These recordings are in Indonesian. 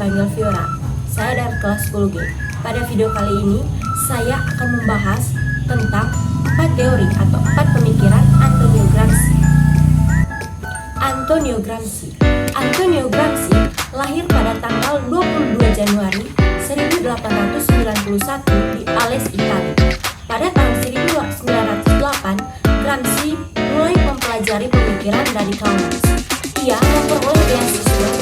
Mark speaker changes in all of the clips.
Speaker 1: dipanggil Fiora. Saya dari kelas 10G. Pada video kali ini, saya akan membahas tentang 4 teori atau 4 pemikiran Antonio Gramsci. Antonio Gramsci lahir pada tanggal 22 Januari 1891 di Ales, Italia. Pada tahun 1908, Gramsci mulai mempelajari pemikiran radikal Marx. Ia memperoleh beasiswa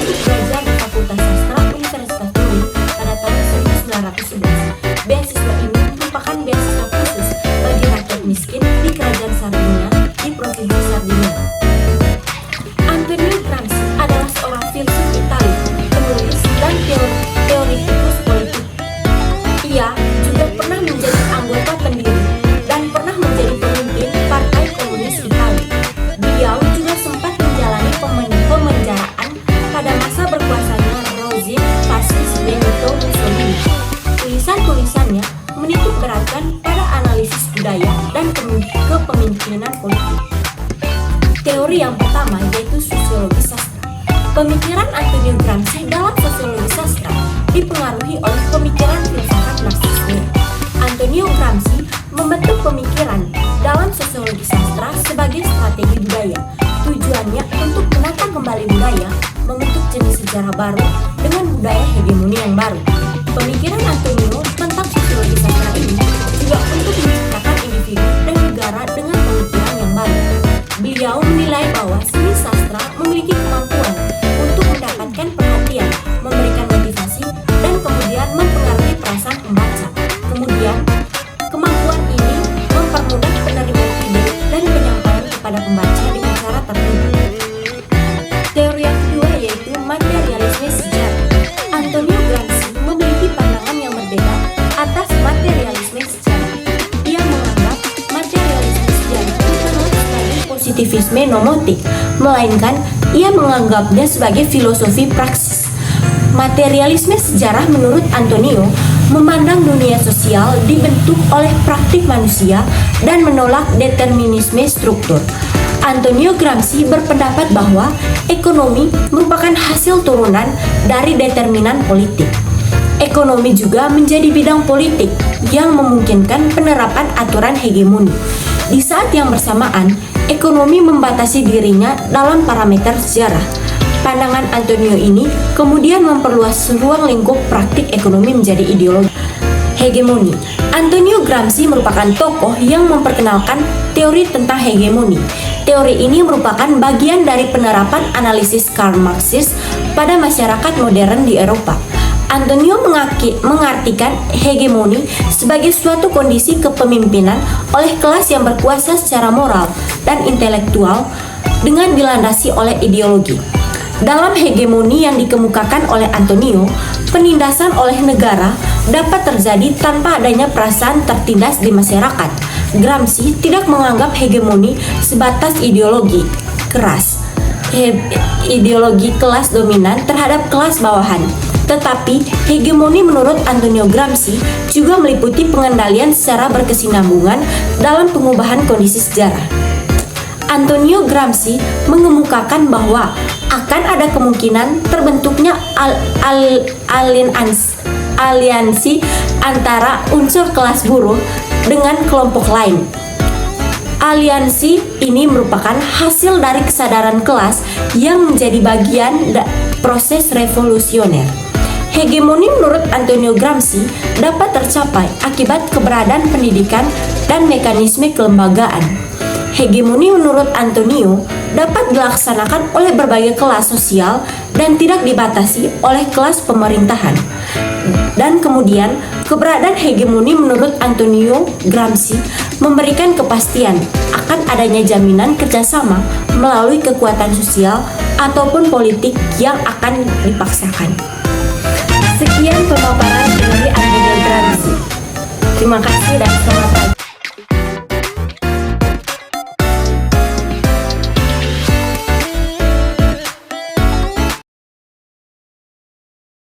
Speaker 1: untuk belajar di Fakultas Sastra Universitas Turin pada tahun 1911. Beasiswa ini merupakan beasiswa khusus bagi rakyat miskin di Kerajaan Sardinia di Provinsi Sardinia. Antonio Gramsci adalah seorang filsuf Italia, penulis dan teoretikus politik. Ia juga pernah menjadi anggota pendiri dan pernah menjadi pemimpin Partai Komunis Italia. Beliau juga sempat menjalani pemenjaraan pada masa berkuasanya rezim fasis Benito Mussolini. Tulisan-tulisannya menitik beratkan pada analisis budaya dan kepemimpinan politik. Teori yang pertama yaitu sosiologi sastra. Pemikiran Antonio Gramsci dalam sosiologi sastra dipengaruhi oleh pemikiran filsafat Marxisme. Antonio Gramsci membentuk pemikiran dalam sosiologi sastra sebagai strategi budaya. Tujuannya untuk menata kembali budaya, membentuk jenis sejarah baru dengan budaya hegemoni yang baru. Pemikiran Antonio tentang sosiologi sastra ini juga untuk menciptakan individu dan negara dengan pemikiran yang baru. Beliau menilai bahwa seni sastra memiliki kemampuan untuk mendapatkan perhatian, memberikan motivasi, dan kemudian mempengaruhi perasaan pembaca. Kemudian, kemampuan ini mempermudah penerima ide dan penyampaian kepada pembaca dengan cara tertentu. Teori yang kedua yaitu materialisme sejarah. Antonio Gramsci memiliki pandangan yang berbeda atas materialisme sejarah. Ia menganggap materialisme sejarah bukanlah sebagai positivisme nomotik, melainkan ia menganggapnya sebagai filosofi praksis. Materialisme sejarah menurut Antonio memandang dunia sosial dibentuk oleh praktik manusia dan menolak determinisme struktur. Antonio Gramsci berpendapat bahwa ekonomi merupakan hasil turunan dari determinan politik. Ekonomi juga menjadi bidang politik yang memungkinkan penerapan aturan hegemoni. Di saat yang bersamaan, ekonomi membatasi dirinya dalam parameter sejarah. Pandangan Antonio ini kemudian memperluas ruang lingkup praktik ekonomi menjadi ideologi. Hegemoni. Antonio Gramsci merupakan tokoh yang memperkenalkan teori tentang hegemoni. Teori ini merupakan bagian dari penerapan analisis Karl Marxis pada masyarakat modern di Eropa. Antonio mengartikan hegemoni sebagai suatu kondisi kepemimpinan oleh kelas yang berkuasa secara moral dan intelektual dengan dilandasi oleh ideologi. Dalam hegemoni yang dikemukakan oleh Antonio, penindasan oleh negara dapat terjadi tanpa adanya perasaan tertindas di masyarakat. Gramsci tidak menganggap hegemoni sebatas ideologi keras, ideologi kelas dominan terhadap kelas bawahan. Tetapi, hegemoni menurut Antonio Gramsci juga meliputi pengendalian secara berkesinambungan dalam pengubahan kondisi sejarah. Antonio Gramsci mengemukakan bahwa akan ada kemungkinan terbentuknya aliansi antara unsur kelas buruh dengan kelompok lain. Aliansi ini merupakan hasil dari kesadaran kelas yang menjadi bagian proses revolusioner. Hegemoni menurut Antonio Gramsci dapat tercapai akibat keberadaan pendidikan dan mekanisme kelembagaan. Hegemoni menurut Antonio dapat dilaksanakan oleh berbagai kelas sosial dan tidak dibatasi oleh kelas pemerintahan. Dan kemudian, keberadaan hegemoni menurut Antonio Gramsci memberikan kepastian akan adanya jaminan kerjasama melalui kekuatan sosial ataupun politik yang akan dipaksakan. Sekian pemaparan teori Antonio Gramsci. Terima kasih dan selamat pagi.